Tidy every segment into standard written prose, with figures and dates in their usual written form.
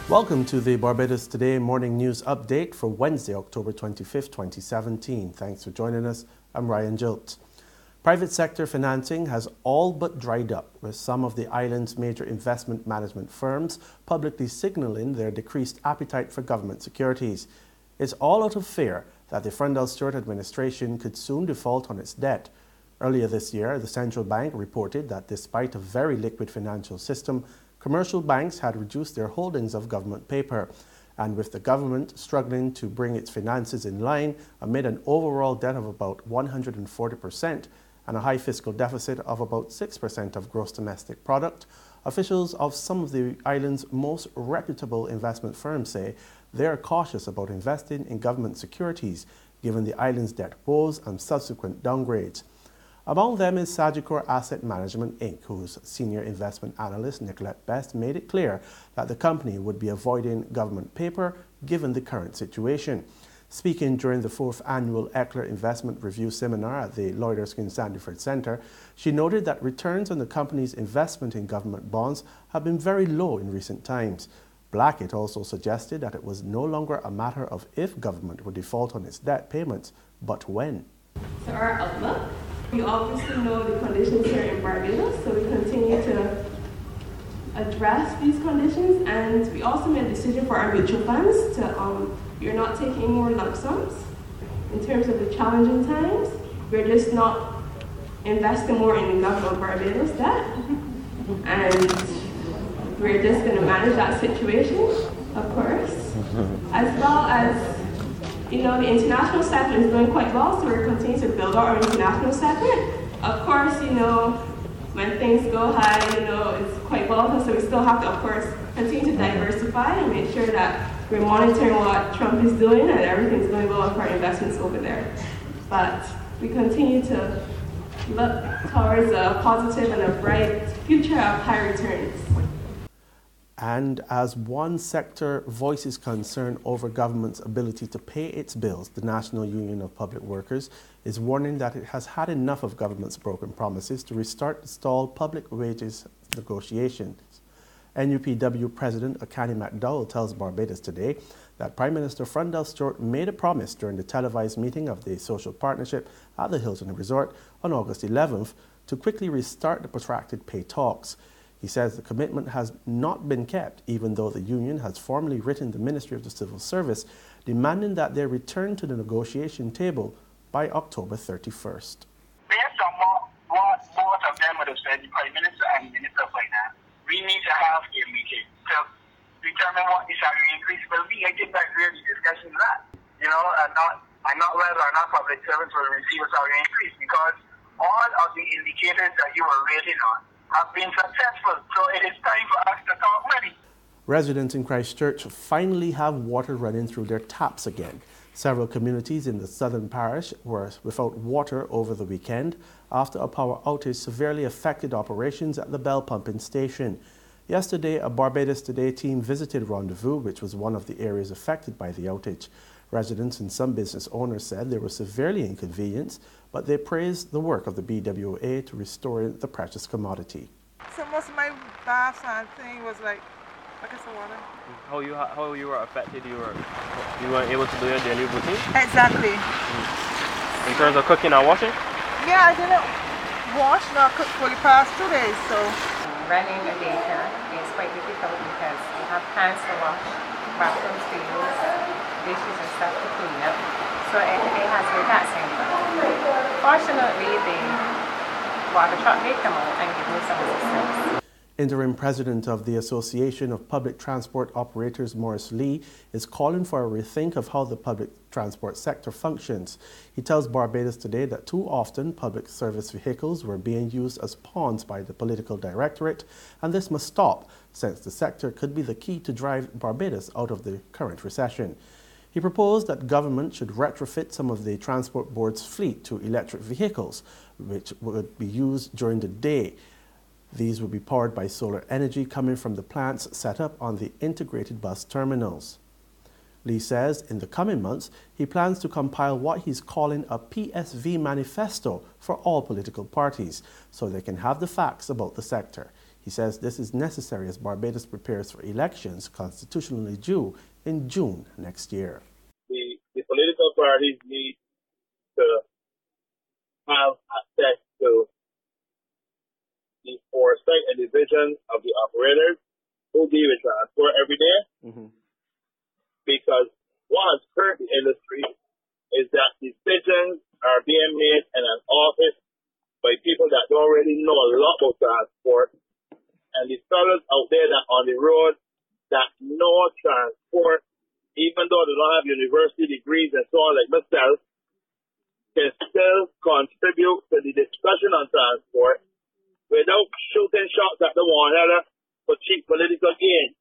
Welcome to the Barbados Today morning news update for Wednesday, October 25th, 2017. Thanks for joining us. I'm Ryan Jilt. Private sector financing has all but dried up, with some of the island's major investment management firms publicly signaling their decreased appetite for government securities. It's all out of fear that the Frundell-Stewart administration could soon default on its debt. Earlier this year, the central bank reported that despite a very liquid financial system, commercial banks had reduced their holdings of government paper, and with the government struggling to bring its finances in line amid an overall debt of about 140% and a high fiscal deficit of about 6% of gross domestic product, officials of some of the island's most reputable investment firms say they are cautious about investing in government securities given the island's debt woes and subsequent downgrades. Among them is Sagicor Asset Management, Inc., whose senior investment analyst, Nicolette Best, made it clear that the company would be avoiding government paper given the current situation. Speaking during the 4th annual Eckler Investment Review Seminar at the Lloyd Erskine Sandiford Centre, she noted that returns on the company's investment in government bonds have been very low in recent times. Blackett also suggested that it was no longer a matter of if government would default on its debt payments, but when. So our outlook. We obviously know the conditions here in Barbados, so we continue to address these conditions, and we also made a decision for our mutual funds to, we're not taking any more lump sums. In terms of the challenging times, we're just not investing more in the government of Barbados debt, and we're just going to manage that situation, of course, as well as the international segment is doing quite well, so we're continuing to build out our international segment. Of course, when things go high, it's quite volatile, so we still have to, of course, continue to diversify and make sure that we're monitoring what Trump is doing and everything's going well with our investments over there. But we continue to look towards a positive and a bright future of high returns. And as one sector voices concern over government's ability to pay its bills, the National Union of Public Workers is warning that it has had enough of government's broken promises to restart the stalled public wages negotiations. NUPW President Akani McDowell tells Barbados Today that Prime Minister Frundell-Stewart made a promise during the televised meeting of the social partnership at the Hilton Resort on August 11th to quickly restart the protracted pay talks. He says the commitment has not been kept, even though the union has formally written the Ministry of the Civil Service demanding that they return to the negotiation table by October 31st. Based on what both of them would have said, the Prime Minister and the Minister of Finance, we need to have a meeting to determine what the salary increase will be. I think that's really discussion of that. And not whether or not public servants will receive a salary increase, because all of the indicators that you were rating on have been successful, so it is time for us to talk money. Residents in Christchurch finally have water running through their taps again. Several communities in the southern parish were without water over the weekend after a power outage severely affected operations at the Bell pumping station. Yesterday, a Barbados Today team visited Rendezvous, which was one of the areas affected by the outage. Residents and some business owners said they were severely inconvenienced, but they praised the work of the BWA to restore the precious commodity. So most of my baths and thing was like buckets of water. How you were affected? You weren't able to do your daily routine? Exactly. In terms of cooking and washing? Yeah, I didn't wash nor cook for the past 2 days, so. Running a daycare is quite difficult because you have pans to wash, bathrooms to use, dishes and stuff to clean up. So it has been taxing. Fortunately, the water truck did come out and give me some assistance. Interim President of the Association of Public Transport Operators, Morris Lee, is calling for a rethink of how the public transport sector functions. He tells Barbados Today that too often public service vehicles were being used as pawns by the political directorate, and this must stop, since the sector could be the key to drive Barbados out of the current recession. He proposed that government should retrofit some of the Transport Board's fleet to electric vehicles, which would be used during the day. These will be powered by solar energy coming from the plants set up on the integrated bus terminals. Lee says in the coming months, he plans to compile what he's calling a PSV manifesto for all political parties, so they can have the facts about the sector. He says this is necessary as Barbados prepares for elections constitutionally due in June next year. The political parties need to have access to the foresight and the vision of the operators who deal with transport every day. Because what has hurt the industry is that decisions are being made in an office by people that don't really know a lot about transport. And the fellas out there that on the road that know transport, even though they don't have university degrees and so on like myself, can still contribute to the discussion on transport without shooting shots at the one another for cheap political gain.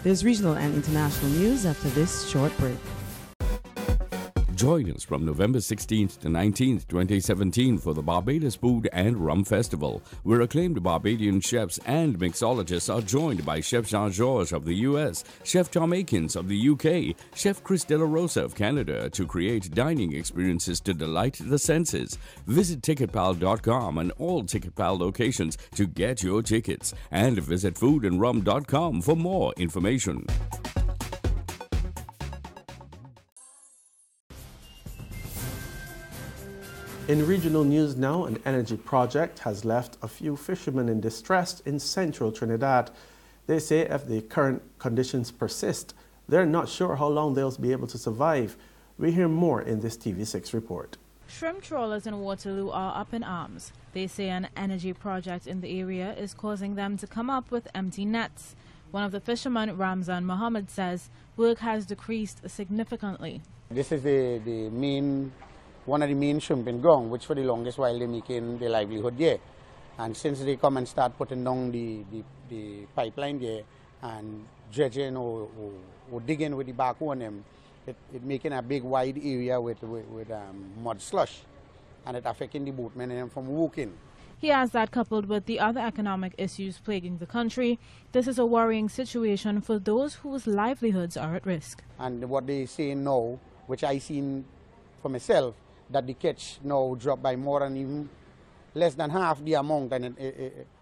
There's regional and international news after this short break. Join us from November 16th to 19th, 2017 for the Barbados Food and Rum Festival, where acclaimed Barbadian chefs and mixologists are joined by Chef Jean-Georges of the US, Chef Tom Akins of the UK, Chef Chris De La Rosa of Canada to create dining experiences to delight the senses. Visit ticketpal.com and all TicketPal locations to get your tickets, and visit foodandrum.com for more information. In regional news now, an energy project has left a few fishermen in distress in central Trinidad. They say if the current conditions persist, they're not sure how long they'll be able to survive. We hear more in this TV6 report. Shrimp trawlers in Waterloo are up in arms. They say an energy project in the area is causing them to come up with empty nets. One of the fishermen, Ramzan Mohammed, says work has decreased significantly. This is one of the main shrimping ground, which for the longest while they making their livelihood there. And since they come and start putting down the pipeline there and dredging or digging with the backhoe on them, it making a big wide area with mud slush, and it affecting the boatmen and them from walking. He adds that coupled with the other economic issues plaguing the country, this is a worrying situation for those whose livelihoods are at risk. And what they say now, which I seen for myself, that the catch now dropped by more than even less than half the amount, and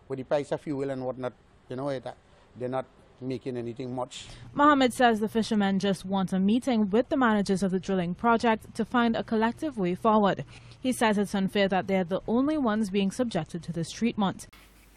with the price of fuel and whatnot, they're not making anything much. Mohammed says the fishermen just want a meeting with the managers of the drilling project to find a collective way forward. He says it's unfair that they're the only ones being subjected to this treatment.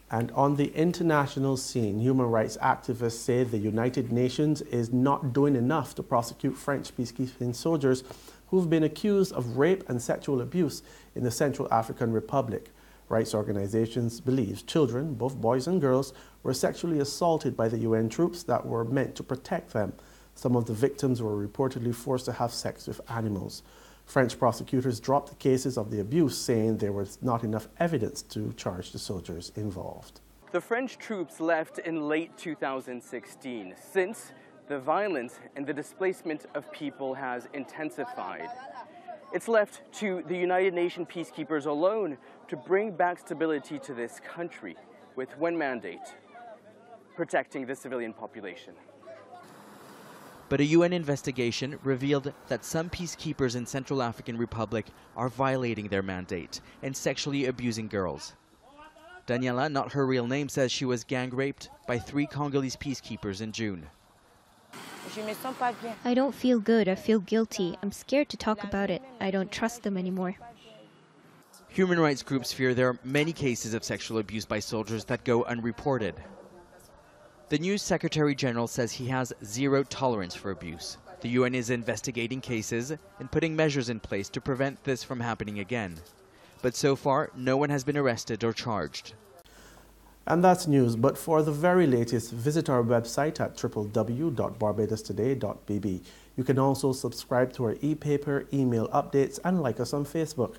And on the international scene, human rights activists say the United Nations is not doing enough to prosecute French peacekeeping soldiers who've been accused of rape and sexual abuse in the Central African Republic. Rights organizations believe children, both boys and girls, were sexually assaulted by the UN troops that were meant to protect them. Some of the victims were reportedly forced to have sex with animals. French prosecutors dropped the cases of the abuse, saying there was not enough evidence to charge the soldiers involved. The French troops left in late 2016. Since, the violence and the displacement of people has intensified. It's left to the United Nations peacekeepers alone to bring back stability to this country with one mandate: protecting the civilian population. But a UN investigation revealed that some peacekeepers in Central African Republic are violating their mandate and sexually abusing girls. Daniela, not her real name, says she was gang raped by 3 Congolese peacekeepers in June. I don't feel good. I feel guilty. I'm scared to talk about it. I don't trust them anymore. Human rights groups fear there are many cases of sexual abuse by soldiers that go unreported. The new Secretary General says he has zero tolerance for abuse. The UN is investigating cases and putting measures in place to prevent this from happening again. But so far, no one has been arrested or charged. And that's news, but for the very latest, visit our website at www.barbadostoday.bb. You can also subscribe to our e-paper, email updates, and like us on Facebook.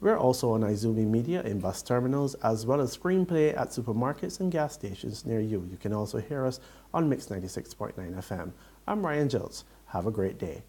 We're also on Izumi Media in bus terminals, as well as Screenplay at supermarkets and gas stations near you. You can also hear us on Mix 96.9 FM. I'm Ryan Giltz. Have a great day.